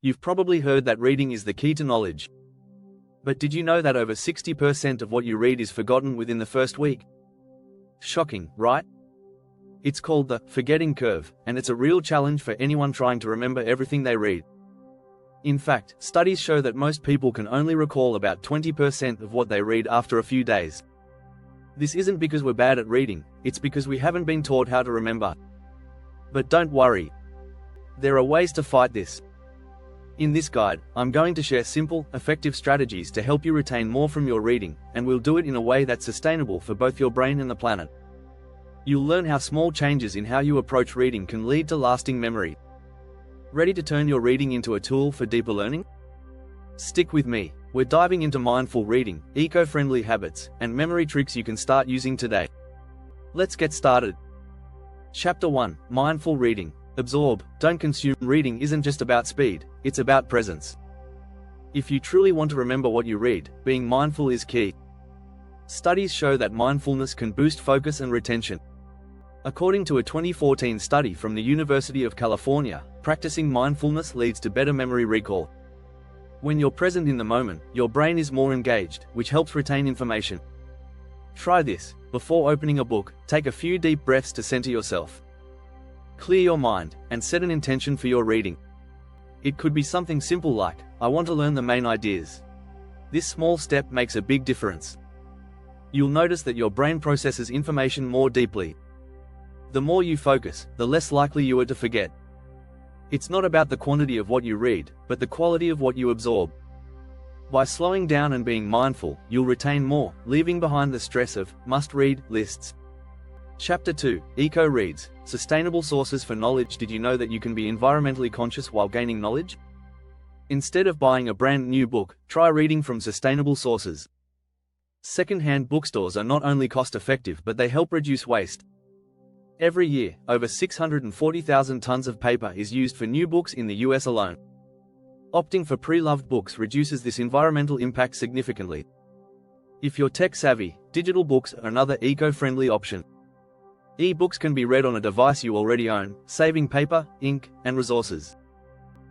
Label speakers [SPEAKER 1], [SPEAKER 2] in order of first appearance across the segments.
[SPEAKER 1] You've probably heard that reading is the key to knowledge. But did you know that over 60% of what you read is forgotten within the first week? Shocking, right? It's called the forgetting curve, and it's a real challenge for anyone trying to remember everything they read. In fact, studies show that most people can only recall about 20% of what they read after a few days. This isn't because we're bad at reading, it's because we haven't been taught how to remember. But don't worry. There are ways to fight this. In this guide, I'm going to share simple, effective strategies to help you retain more from your reading, and we'll do it in a way that's sustainable for both your brain and the planet. You'll learn how small changes in how you approach reading can lead to lasting memory. Ready to turn your reading into a tool for deeper learning? Stick with me. We're diving into mindful reading, eco-friendly habits, and memory tricks you can start using today. Let's get started. Chapter 1: Mindful Reading. Absorb, don't consume. Reading isn't just about speed, it's about presence. If you truly want to remember what you read, being mindful is key. Studies show that mindfulness can boost focus and retention. According to a 2014 study from the University of California, practicing mindfulness leads to better memory recall. When you're present in the moment, your brain is more engaged, which helps retain information. Try this. Before opening a book, take a few deep breaths to center yourself. Clear your mind, and set an intention for your reading. It could be something simple like, I want to learn the main ideas. This small step makes a big difference. You'll notice that your brain processes information more deeply. The more you focus, the less likely you are to forget. It's not about the quantity of what you read, but the quality of what you absorb. By slowing down and being mindful, you'll retain more, leaving behind the stress of must-read lists. Chapter 2: Eco Reads, Sustainable Sources for Knowledge. Did you know that you can be environmentally conscious while gaining knowledge? Instead of buying a brand new book, try reading from sustainable sources. Second-hand bookstores are not only cost-effective but they help reduce waste. Every year, over 640,000 tons of paper is used for new books in the US alone. Opting for pre-loved books reduces this environmental impact significantly. If you're tech-savvy, digital books are another eco-friendly option. E-books can be read on a device you already own, saving paper, ink, and resources.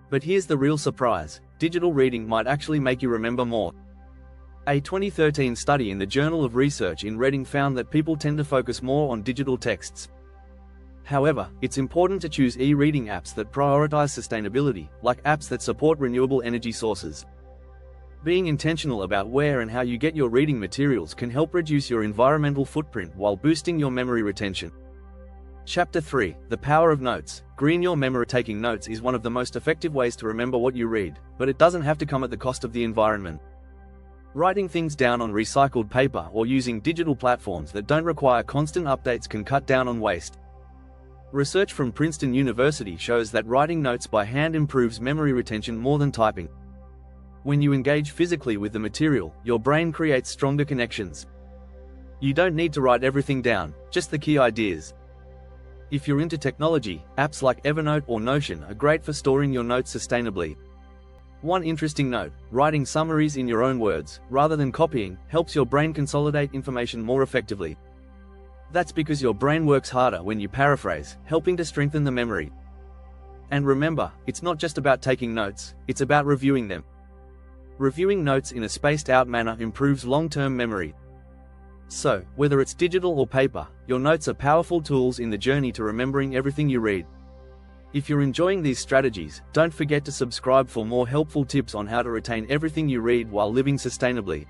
[SPEAKER 1] But here's the real surprise: digital reading might actually make you remember more. A 2013 study in the Journal of Research in Reading found that people tend to focus more on digital texts. However, it's important to choose e-reading apps that prioritize sustainability, like apps that support renewable energy sources. Being intentional about where and how you get your reading materials can help reduce your environmental footprint while boosting your memory retention. Chapter 3: The Power of Notes. Green your memory. Taking notes is one of the most effective ways to remember what you read, but it doesn't have to come at the cost of the environment. Writing things down on recycled paper or using digital platforms that don't require constant updates can cut down on waste. Research from Princeton University shows that writing notes by hand improves memory retention more than typing. When you engage physically with the material, your brain creates stronger connections. You don't need to write everything down, just the key ideas. If you're into technology, apps like Evernote or Notion are great for storing your notes sustainably. One interesting note: writing summaries in your own words, rather than copying, helps your brain consolidate information more effectively. That's because your brain works harder when you paraphrase, helping to strengthen the memory. And remember, it's not just about taking notes, it's about reviewing them. Reviewing notes in a spaced-out manner improves long-term memory. So, whether it's digital or paper, your notes are powerful tools in the journey to remembering everything you read. If you're enjoying these strategies, don't forget to subscribe for more helpful tips on how to retain everything you read while living sustainably.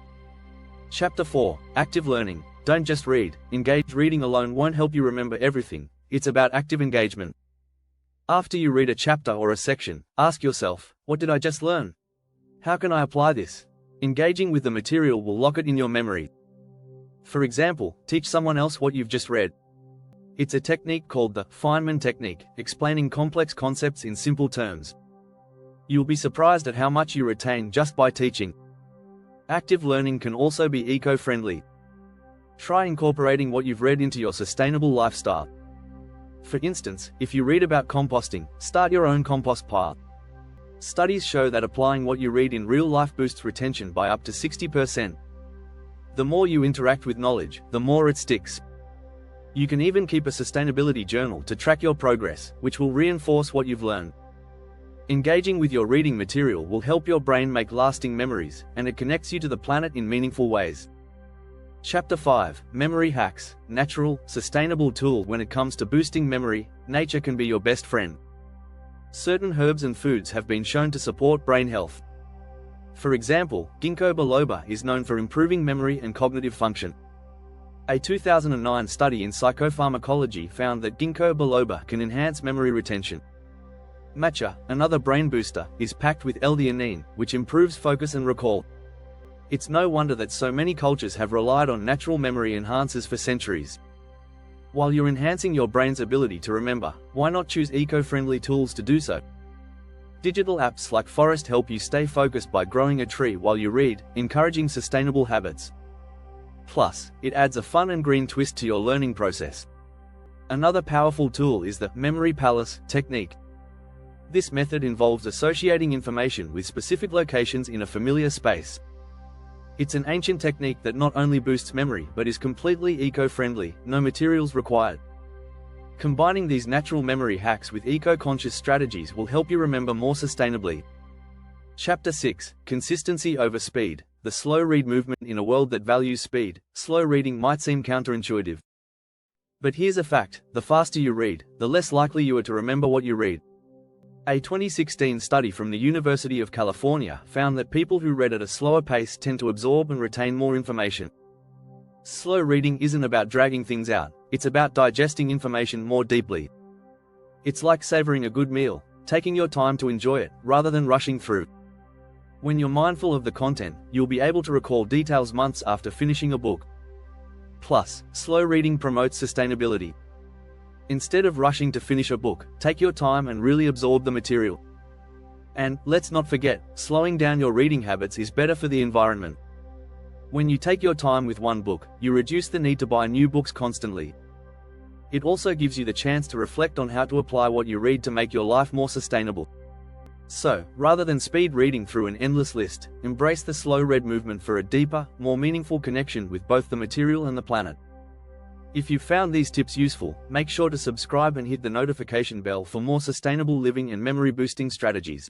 [SPEAKER 1] Chapter 4: Active Learning. Don't just read. Engage. Reading alone won't help you remember everything. It's about active engagement. After you read a chapter or a section, ask yourself, what did I just learn? How can I apply this? Engaging with the material will lock it in your memory. For example, teach someone else what you've just read. It's a technique called the Feynman technique, explaining complex concepts in simple terms. You'll be surprised at how much you retain just by teaching. Active learning can also be eco-friendly. Try incorporating what you've read into your sustainable lifestyle. For instance, if you read about composting, start your own compost pile. Studies show that applying what you read in real life boosts retention by up to 60%. The more you interact with knowledge, the more it sticks. You can even keep a sustainability journal to track your progress, which will reinforce what you've learned. Engaging with your reading material will help your brain make lasting memories, and it connects you to the planet in meaningful ways. Chapter 5: Memory Hacks. Natural, sustainable tool. When it comes to boosting memory, nature can be your best friend. Certain herbs and foods have been shown to support brain health. For example, ginkgo biloba is known for improving memory and cognitive function. A 2009 study in psychopharmacology found that ginkgo biloba can enhance memory retention. Matcha, another brain booster, is packed with L-theanine, which improves focus and recall. It's no wonder that so many cultures have relied on natural memory enhancers for centuries. While you're enhancing your brain's ability to remember, why not choose eco-friendly tools to do so? Digital apps like Forest help you stay focused by growing a tree while you read, encouraging sustainable habits. Plus, it adds a fun and green twist to your learning process. Another powerful tool is the Memory Palace technique. This method involves associating information with specific locations in a familiar space. It's an ancient technique that not only boosts memory but is completely eco-friendly, no materials required. Combining these natural memory hacks with eco-conscious strategies will help you remember more sustainably. Chapter 6: Consistency over speed. The slow read movement. In a world that values speed, slow reading might seem counterintuitive. But here's a fact: the faster you read, the less likely you are to remember what you read. A 2016 study from the University of California found that people who read at a slower pace tend to absorb and retain more information. Slow reading isn't about dragging things out, it's about digesting information more deeply. It's like savoring a good meal, taking your time to enjoy it, rather than rushing through. When you're mindful of the content, you'll be able to recall details months after finishing a book. Plus, slow reading promotes sustainability. Instead of rushing to finish a book, take your time and really absorb the material. And, let's not forget, slowing down your reading habits is better for the environment. When you take your time with one book, you reduce the need to buy new books constantly. It also gives you the chance to reflect on how to apply what you read to make your life more sustainable. So, rather than speed reading through an endless list, embrace the slow read movement for a deeper, more meaningful connection with both the material and the planet. If you found these tips useful, make sure to subscribe and hit the notification bell for more sustainable living and memory boosting strategies.